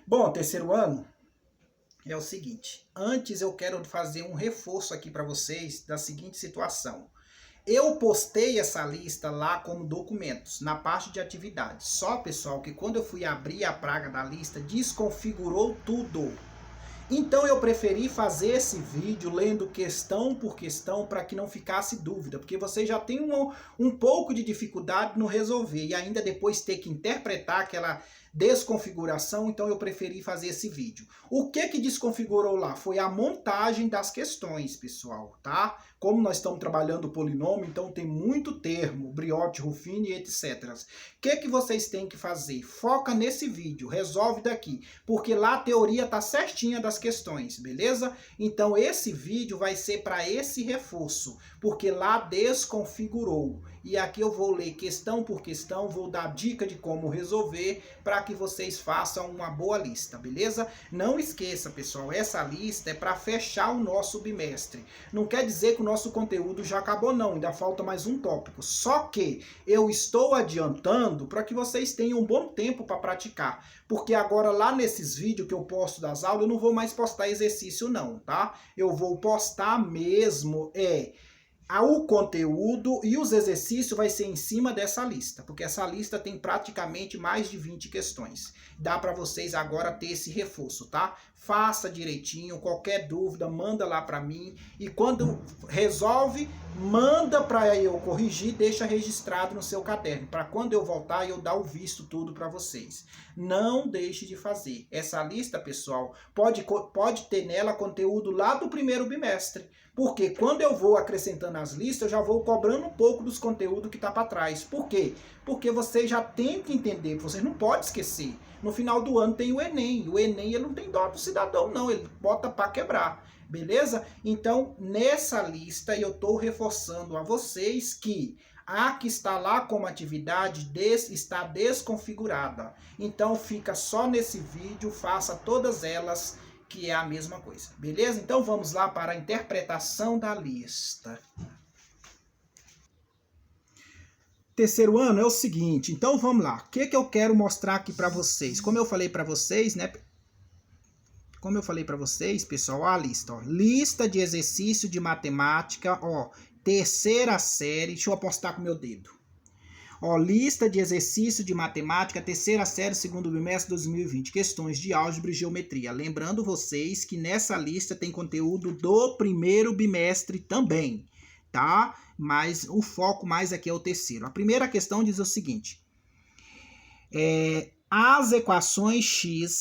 Bom, terceiro ano é o seguinte. Antes eu quero fazer um reforço aqui para vocês da seguinte situação. Eu postei essa lista lá como documentos, na parte de atividades. Só, pessoal, que quando eu fui abrir a praga da lista, desconfigurou tudo. Então eu preferi fazer esse vídeo lendo questão por questão para que não ficasse dúvida, porque você já tem um pouco de dificuldade no resolver e ainda depois ter que interpretar aquela desconfiguração, então eu preferi fazer esse vídeo. O que desconfigurou lá? Foi a montagem das questões, pessoal, tá? Como nós estamos trabalhando polinômio, então tem muito termo, Briotti, Ruffini, etc. O que vocês têm que fazer? Foca nesse vídeo, resolve daqui, porque lá a teoria tá certinha das questões, beleza? Então esse vídeo vai ser para esse reforço, porque lá desconfigurou. E aqui eu vou ler questão por questão, vou dar dica de como resolver para que vocês façam uma boa lista, beleza? Não esqueça, pessoal, essa lista é para fechar o nosso bimestre. Não quer dizer que o nosso conteúdo já acabou não, ainda falta mais um tópico. Só que eu estou adiantando para que vocês tenham um bom tempo para praticar. Porque agora lá nesses vídeos que eu posto das aulas, eu não vou mais postar exercício não, tá? Eu vou postar mesmo, o conteúdo e os exercícios vai ser em cima dessa lista, porque essa lista tem praticamente mais de 20 questões. Dá para vocês agora ter esse reforço, tá? Faça direitinho, qualquer dúvida, manda lá para mim e quando resolve, manda para eu corrigir, deixa registrado no seu caderno, para quando eu voltar eu dar o visto tudo para vocês. Não deixe de fazer. Essa lista, pessoal, pode ter nela conteúdo lá do primeiro bimestre. Porque quando eu vou acrescentando as listas, eu já vou cobrando um pouco dos conteúdos que está para trás. Por quê? Porque você já tem que entender, você não pode esquecer. No final do ano tem o Enem. O Enem ele não tem dó do cidadão, não. Ele bota para quebrar. Beleza? Então, nessa lista, eu estou reforçando a vocês que a que está lá como atividade está desconfigurada. Então, fica só nesse vídeo, faça todas elas, que é a mesma coisa, beleza? Então vamos lá para a interpretação da lista. Terceiro ano é o seguinte, então vamos lá. O que eu quero mostrar aqui para vocês? Como eu falei para vocês, né? Como eu falei para vocês, pessoal, a lista, ó. Lista de exercício de matemática, ó, terceira série. Deixa eu apostar com o meu dedo. Ó, lista de exercício de matemática, terceira série, segundo bimestre 2020, questões de álgebra e geometria. Lembrando vocês que nessa lista tem conteúdo do primeiro bimestre também, tá? Mas o foco mais aqui é o terceiro. A primeira questão diz o seguinte: as equações,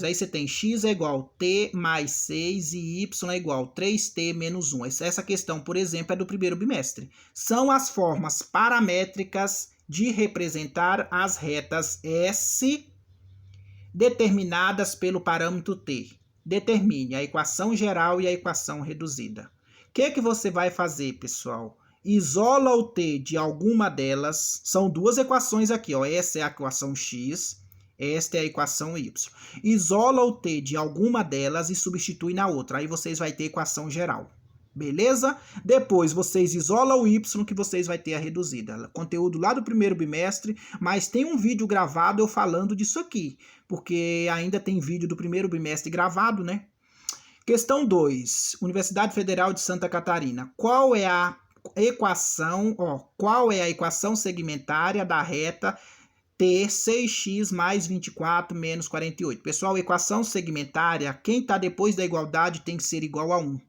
aí você tem x é igual a t mais 6 e y é igual a 3t menos 1. Essa questão, por exemplo, é do primeiro bimestre. São as formas paramétricas de representar as retas S determinadas pelo parâmetro t. Determine a equação geral e a equação reduzida. O que você vai fazer, pessoal? Isola o t de alguma delas. São duas equações aqui, ó. Essa é a equação x, esta é a equação y. Isola o t de alguma delas e substitui na outra. Aí vocês vão ter a equação geral. Beleza? Depois vocês isolam o y que vocês vão ter a reduzida. Conteúdo lá do primeiro bimestre, mas tem um vídeo gravado eu falando disso aqui, porque ainda tem vídeo do primeiro bimestre gravado, né? Questão 2. Universidade Federal de Santa Catarina. Qual é a equação segmentária da reta T 6x mais 24 menos 48? Pessoal, equação segmentária, quem está depois da igualdade tem que ser igual a 1.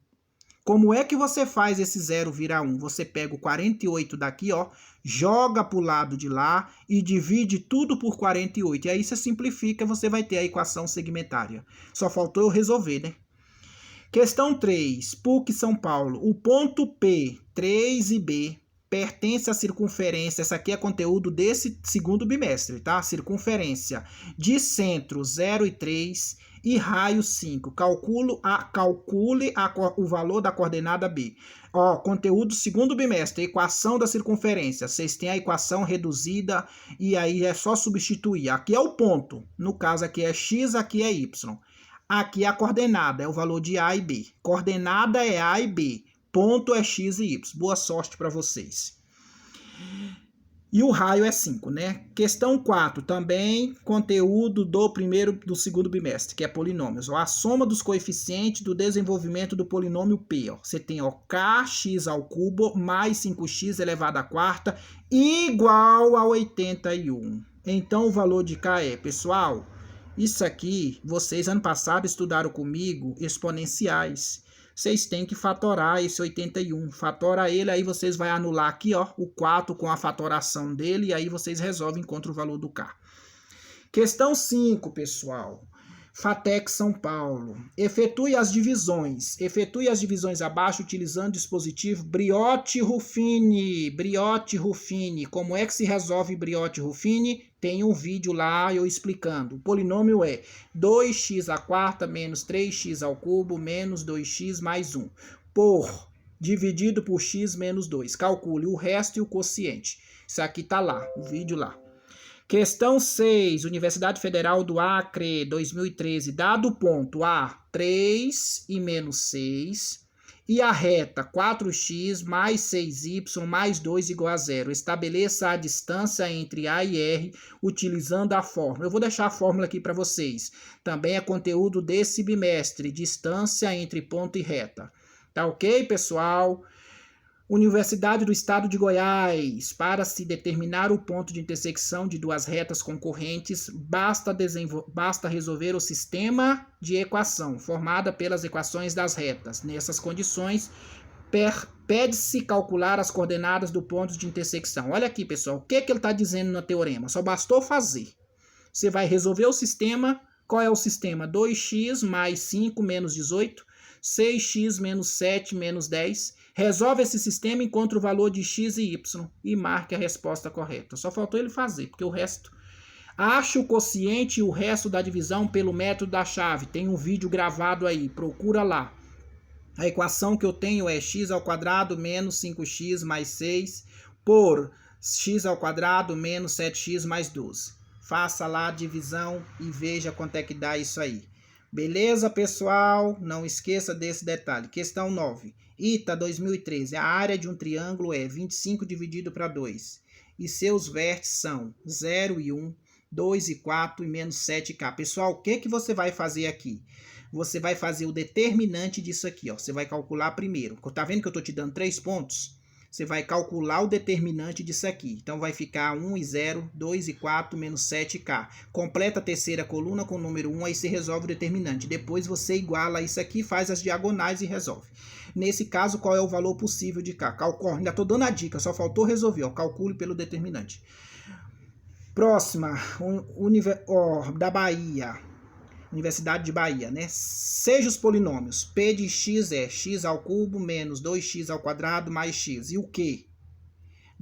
Como é que você faz esse 0 virar 1? Você pega o 48 daqui, ó, joga para o lado de lá e divide tudo por 48. E aí você simplifica, você vai ter a equação segmentária. Só faltou eu resolver, né? Questão 3, PUC São Paulo. O ponto P, 3 e B pertence à circunferência, essa aqui é conteúdo desse segundo bimestre, tá? Circunferência de centro 0 e 3 e raio 5. Calcule o valor da coordenada B. Ó, conteúdo segundo bimestre, equação da circunferência. Vocês têm a equação reduzida e aí é só substituir. Aqui é o ponto, no caso aqui é x, aqui é y. Aqui é a coordenada, é o valor de A e B. Coordenada é A e B. Ponto é x e y. Boa sorte para vocês. E o raio é 5, né? Questão 4, também conteúdo do segundo bimestre, que é polinômios. Ó, a soma dos coeficientes do desenvolvimento do polinômio P. Ó. Você tem ó, kx ao cubo mais 5x elevado à quarta igual a 81. Então o valor de k é, pessoal, isso aqui, vocês ano passado estudaram comigo exponenciais. Vocês têm que fatorar esse 81. Fatora ele, aí vocês vão anular aqui, ó, o 4 com a fatoração dele, e aí vocês resolvem contra o valor do K. Questão 5, pessoal. FATEC São Paulo. Efetue as divisões. Efetue as divisões abaixo utilizando o dispositivo Briotti-Ruffini. Briotti-Ruffini. Como é que se resolve Briotti-Ruffini? Tem um vídeo lá eu explicando. O polinômio é 2x à quarta menos 3x ao cubo menos 2x mais 1. Por dividido por x menos 2. Calcule o resto e o quociente. Isso aqui tá lá, o vídeo lá. Questão 6, Universidade Federal do Acre, 2013. Dado o ponto A, 3 e menos 6, e a reta 4x mais 6y mais 2 igual a 0. Estabeleça a distância entre A e R utilizando a fórmula. Eu vou deixar a fórmula aqui para vocês. Também é conteúdo desse bimestre, distância entre ponto e reta. Tá ok, pessoal? Universidade do Estado de Goiás. Para se determinar o ponto de intersecção de duas retas concorrentes, basta resolver o sistema de equação, formada pelas equações das retas. Nessas condições, pede-se calcular as coordenadas do ponto de intersecção. Olha aqui, pessoal, o que ele está dizendo no teorema? Só bastou fazer. Você vai resolver o sistema. Qual é o sistema? 2x mais 5 menos 18, 6x menos 7 menos 10. Resolve esse sistema, encontra o valor de x e y e marque a resposta correta. Só faltou ele fazer, porque o resto... Ache o quociente e o resto da divisão pelo método da chave. Tem um vídeo gravado aí, procura lá. A equação que eu tenho é x ao quadrado menos 5x mais 6 por x ao quadrado menos 7x mais 12. Faça lá a divisão e veja quanto é que dá isso aí. Beleza, pessoal? Não esqueça desse detalhe. Questão 9. ITA 2013. A área de um triângulo é 25 dividido para 2. E seus vértices são 0 e 1, 2 e 4 e menos 7K. Pessoal, o que você vai fazer aqui? Você vai fazer o determinante disso aqui, ó. Você vai calcular primeiro. Tá vendo que eu tô te dando 3 pontos? Você vai calcular o determinante disso aqui. Então, vai ficar 1 e 0, 2 e 4, menos 7K. Completa a terceira coluna com o número 1, aí você resolve o determinante. Depois, você iguala isso aqui, faz as diagonais e resolve. Nesse caso, qual é o valor possível de K? Ainda estou dando a dica, só faltou resolver. Ó, calcule pelo determinante. Próxima, da Bahia. Universidade de Bahia, né? Seja os polinômios. P de x é x ao cubo menos 2x ao quadrado mais x. E o Q?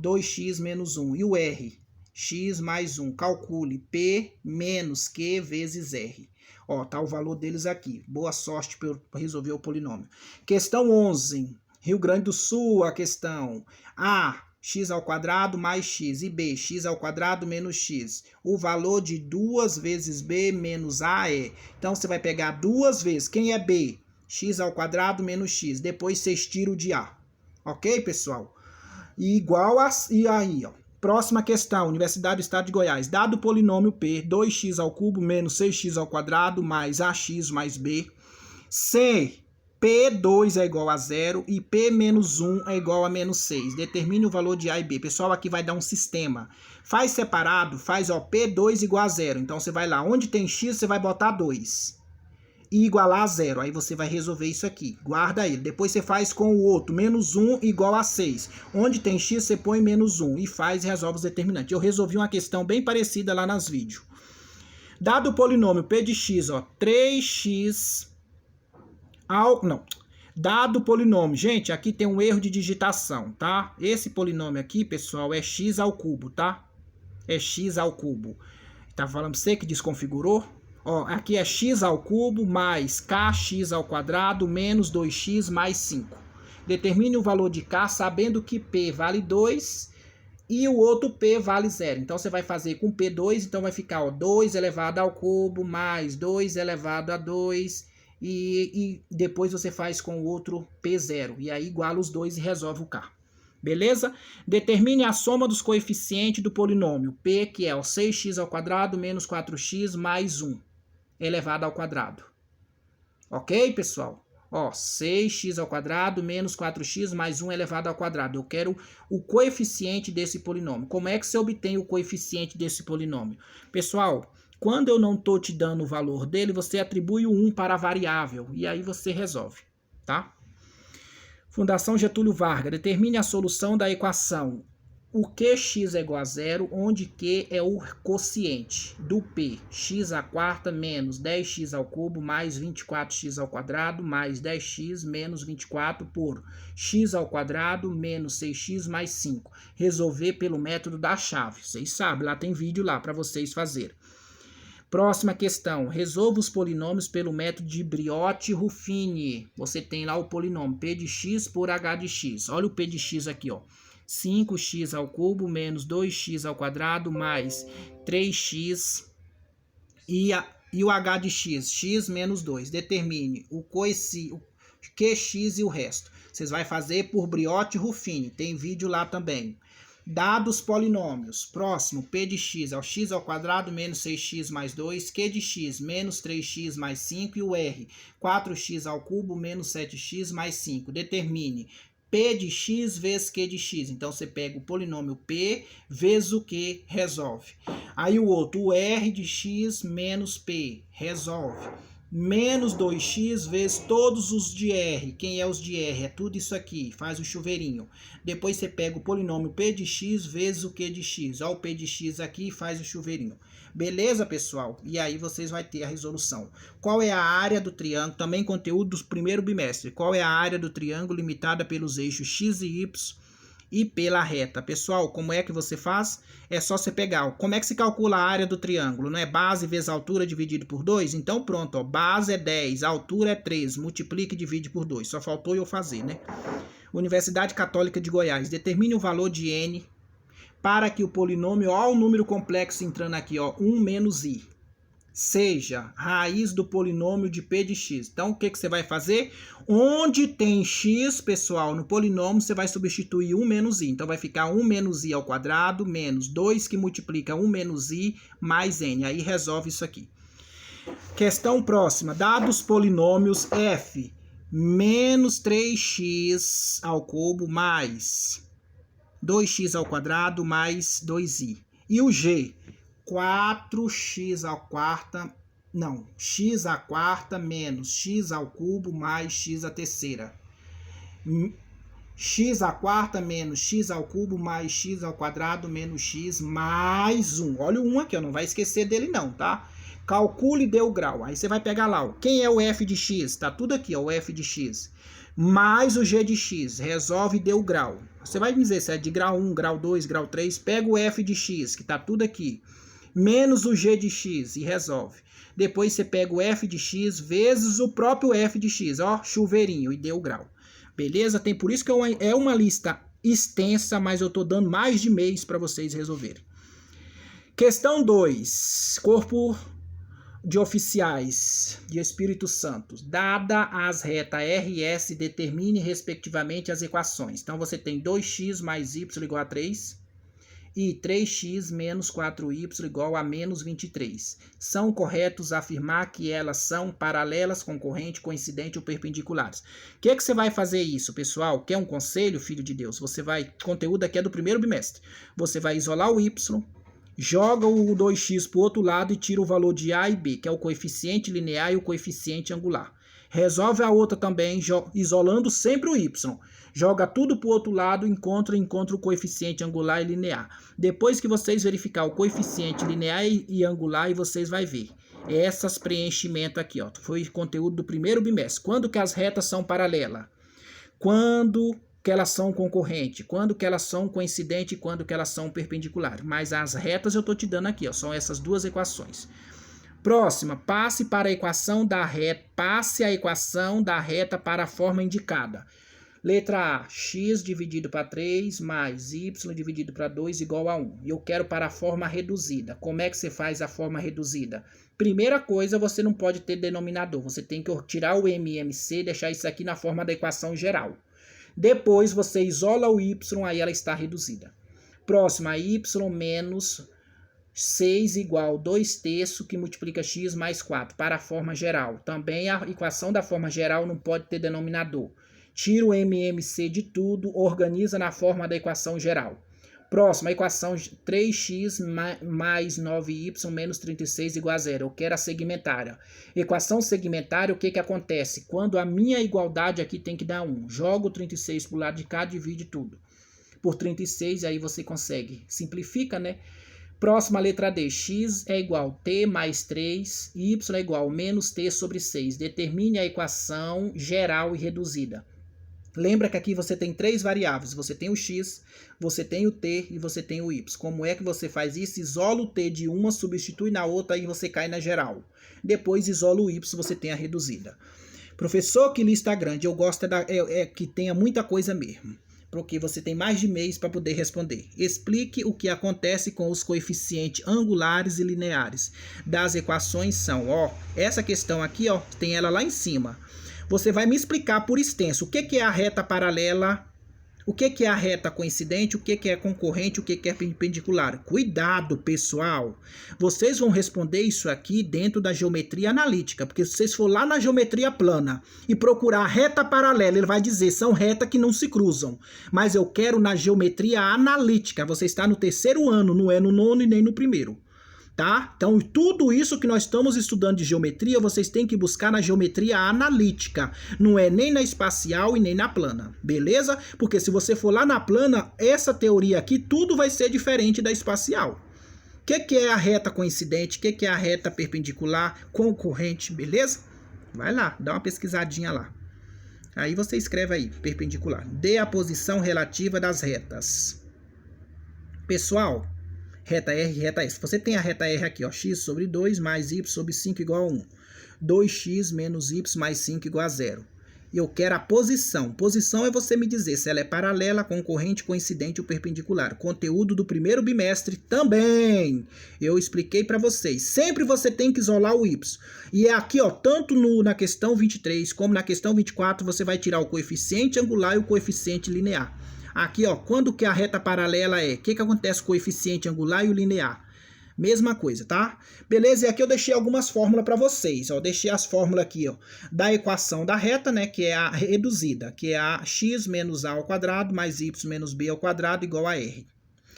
2x menos 1. E o R? X mais 1. Calcule P menos Q vezes R. Ó, tá o valor deles aqui. Boa sorte para resolver o polinômio. Questão 11. Rio Grande do Sul, a questão. A, x ao quadrado mais x. E B, x ao quadrado menos x. O valor de 2 vezes B menos A é... Então, você vai pegar 2 vezes. Quem é B? X ao quadrado menos x. Depois, vocês tiram o de A. Ok, pessoal? E igual a... E aí, ó. Próxima questão, Universidade do Estado de Goiás. Dado o polinômio P, 2x ao cubo menos 6x ao quadrado mais AX mais B, se P2 é igual a 0 e P menos 1 é igual a menos 6. Determine o valor de A e B. Pessoal, aqui vai dar um sistema. Faz separado, faz ó, P2 igual a 0. Então, você vai lá, onde tem x, você vai botar 2. E igualar a 0. Aí você vai resolver isso aqui. Guarda ele. Depois você faz com o outro. Menos 1 igual a 6. Onde tem x, você põe menos 1. E faz e resolve os determinantes. Eu resolvi uma questão bem parecida lá nas vídeos. Dado o polinômio P de x, ó, 3x ao... Não. Dado o polinômio. Gente, aqui tem um erro de digitação, tá? Esse polinômio aqui, pessoal, é x ao cubo, tá? É x ao cubo. Tá falando pra você que desconfigurou? Ó, aqui é x ao cubo mais kx ao quadrado menos 2x mais 5. Determine o valor de k sabendo que p vale 2 e o outro p vale 0. Então, você vai fazer com p2, então vai ficar ó, 2 elevado ao cubo mais 2 elevado a 2 e depois você faz com o outro p0. E aí iguala os dois e resolve o k. Beleza? Determine a soma dos coeficientes do polinômio P, que é o 6x² menos 4x mais 1 elevado ao quadrado. Ok, pessoal? Ó, 6x² menos 4x mais 1 elevado ao quadrado. Eu quero o coeficiente desse polinômio. Como é que você obtém o coeficiente desse polinômio? Pessoal, quando eu não estou te dando o valor dele, você atribui o 1 para a variável. E aí você resolve, tá? Fundação Getúlio Vargas. Determine a solução da equação o que x é igual a zero, onde q é o quociente do p, x² menos 10x³ mais 24x² mais 10x menos 24 por x² menos 6x mais 5. Resolver pelo método da chave. Vocês sabem, lá tem vídeo lá para vocês fazerem. Próxima questão. Resolva os polinômios pelo método de Brioti-Ruffini. Você tem lá o polinômio p de x por h de x. Olha o p de x aqui, ó. 5x³ menos 2x² mais 3x e o h de x, x menos 2. Determine o QX e o resto. Vocês vão fazer por Brioti-Ruffini. Tem vídeo lá também. Dados polinômios. Próximo, p de x é o x² menos 6x mais 2, q de x menos 3x mais 5 e o r, 4x³ menos 7x mais 5. Determine p de x vezes q de x. Então, você pega o polinômio p vezes o q, resolve. Aí o outro, o r de x menos p, resolve. Menos 2x vezes todos os de r. Quem é os de r? É tudo isso aqui. Faz o chuveirinho. Depois você pega o polinômio p de x vezes o q de x. Olha o p de x aqui e faz o chuveirinho. Beleza, pessoal? E aí vocês vão ter a resolução. Qual é a área do triângulo? Também conteúdo do primeiro bimestre. Qual é a área do triângulo limitada pelos eixos x e y e pela reta? Pessoal, como é que você faz? É só você pegar. Como é que se calcula a área do triângulo? Não é base vezes altura dividido por 2? Então pronto, ó, base é 10, altura é 3, multiplica e divide por 2. Só faltou eu fazer, né? Universidade Católica de Goiás. Determine o valor de n para que o polinômio, ó, o número complexo entrando aqui, ó, 1 menos i, seja raiz do polinômio de p de x. Então, o que você vai fazer? Onde tem x, pessoal, no polinômio, você vai substituir 1 menos i. Então, vai ficar 1 menos i ao quadrado menos 2 que multiplica 1 menos i mais n. Aí, resolve isso aqui. Questão próxima. Dados polinômios f menos 3x³ mais 2x² mais 2i. E o g? 4x² menos x³ mais x⁻. x² menos x³ mais x² menos x mais 1. Olha o 1 aqui, ó, não vai esquecer dele não, tá? Calcule e dê o grau. Aí você vai pegar lá, ó, quem é o f de x? Tá tudo aqui, ó, o f de x. Mais o g de x. Resolve e dê o grau. Você vai me dizer se é de grau 1, grau 2, grau 3. Pega o f de x, que tá tudo aqui. Menos o g de x e resolve. Depois você pega o f de x vezes o próprio f de x. Ó, chuveirinho e deu o grau. Beleza? Tem por isso que é uma lista extensa, mas eu tô dando mais de mês para vocês resolverem. Questão 2. Corpo de oficiais de Espírito Santo. Dada as retas R e S, determine respectivamente as equações. Então, você tem 2x mais y igual a 3 e 3x menos 4y igual a menos 23. São corretos afirmar que elas são paralelas, concorrentes, coincidentes ou perpendiculares. O que você vai fazer isso, pessoal? Quer um conselho, filho de Deus? Você vai, conteúdo aqui é do primeiro bimestre. Você vai isolar o y, joga o 2x para o outro lado e tira o valor de A e B, que é o coeficiente linear e o coeficiente angular. Resolve a outra também, isolando sempre o y. Joga tudo para o outro lado, encontra o coeficiente angular e linear. Depois que vocês verificar o coeficiente linear e angular, e vocês vão ver. Essas preenchimentos aqui, ó, foi conteúdo do primeiro bimestre. Quando que as retas são paralelas? Quando que elas são concorrentes, quando que elas são coincidentes e quando que elas são perpendiculares. Mas as retas eu estou te dando aqui, ó, são essas duas equações. Próxima, passe a equação da reta para a forma indicada. Letra A, x dividido para 3 mais y dividido para 2 igual a 1. Eu quero para a forma reduzida. Como é que você faz a forma reduzida? Primeira coisa, você não pode ter denominador. Você tem que tirar o MMC e deixar isso aqui na forma da equação geral. Depois você isola o y, aí ela está reduzida. Próxima, y menos 6 igual 2/3 que multiplica x mais 4 para a forma geral. Também a equação da forma geral não pode ter denominador. Tira o MMC de tudo, organiza na forma da equação geral. Próxima, equação 3x mais 9y menos 36 igual a 0. Eu quero a segmentária. Equação segmentária, o que acontece? Quando a minha igualdade aqui tem que dar 1. Jogo 36 para o lado de cá, divide tudo por 36, aí você consegue. Simplifica, né? Próxima, letra D. X é igual a t mais 3, y é igual a menos t sobre 6. Determine a equação geral e reduzida. Lembra que aqui você tem 3 variáveis. Você tem o x, você tem o t e você tem o y. Como é que você faz isso? Isola o t de uma, substitui na outra e você cai na geral. Depois isola o y, você tem a reduzida. Professor, que lista grande. Eu gosto que tenha muita coisa mesmo. Porque você tem mais de mês para poder responder. Explique o que acontece com os coeficientes angulares e lineares das equações são, essa questão aqui, tem ela lá em cima. Você vai me explicar por extenso o que é a reta paralela, o que é a reta coincidente, o que é concorrente, o que é perpendicular. Cuidado, pessoal. Vocês vão responder isso aqui dentro da geometria analítica, porque se vocês for lá na geometria plana e procurar a reta paralela, ele vai dizer, são retas que não se cruzam. Mas eu quero na geometria analítica. Você está no 3º ano, não é no 9º e nem no 1º. Tá? Então, tudo isso que nós estamos estudando de geometria, vocês têm que buscar na geometria analítica. Não é nem na espacial e nem na plana. Beleza? Porque se você for lá na plana, essa teoria aqui, tudo vai ser diferente da espacial. O que é a reta coincidente? O que é a reta perpendicular, concorrente? Beleza? Vai lá, dá uma pesquisadinha lá. Aí você escreve aí, perpendicular. Dê a posição relativa das retas. Pessoal, reta R, reta S. Você tem a reta R aqui, x sobre 2 mais y sobre 5 igual a 1. 2x menos y mais 5 igual a 0. E eu quero a posição. Posição é você me dizer se ela é paralela, concorrente, coincidente ou perpendicular. Conteúdo do 1º bimestre também. Eu expliquei para vocês. Sempre você tem que isolar o y. E é aqui, tanto na questão 23 como na questão 24, você vai tirar o coeficiente angular e o coeficiente linear. Aqui, quando que a reta paralela é? O que acontece com o coeficiente angular e o linear? Mesma coisa, tá? Beleza? E aqui eu deixei algumas fórmulas para vocês. Deixei as fórmulas aqui, da equação da reta, né? Que é a reduzida, que é a x menos a ao quadrado mais y menos b ao quadrado igual a r.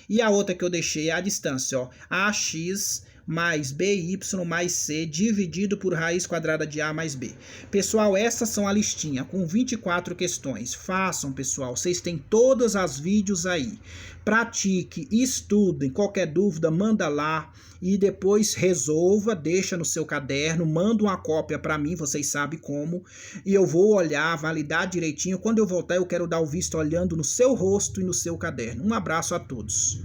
E a outra que eu deixei é a distância, ax mais by mais c dividido por raiz quadrada de a mais b. Pessoal, essas são a listinha com 24 questões. Façam, pessoal. Vocês têm todas as vídeos aí. Pratique, estudem. Qualquer dúvida, manda lá e depois resolva, deixa no seu caderno, manda uma cópia para mim, vocês sabem como, e eu vou olhar, validar direitinho. Quando eu voltar, eu quero dar o visto olhando no seu rosto e no seu caderno. Um abraço a todos.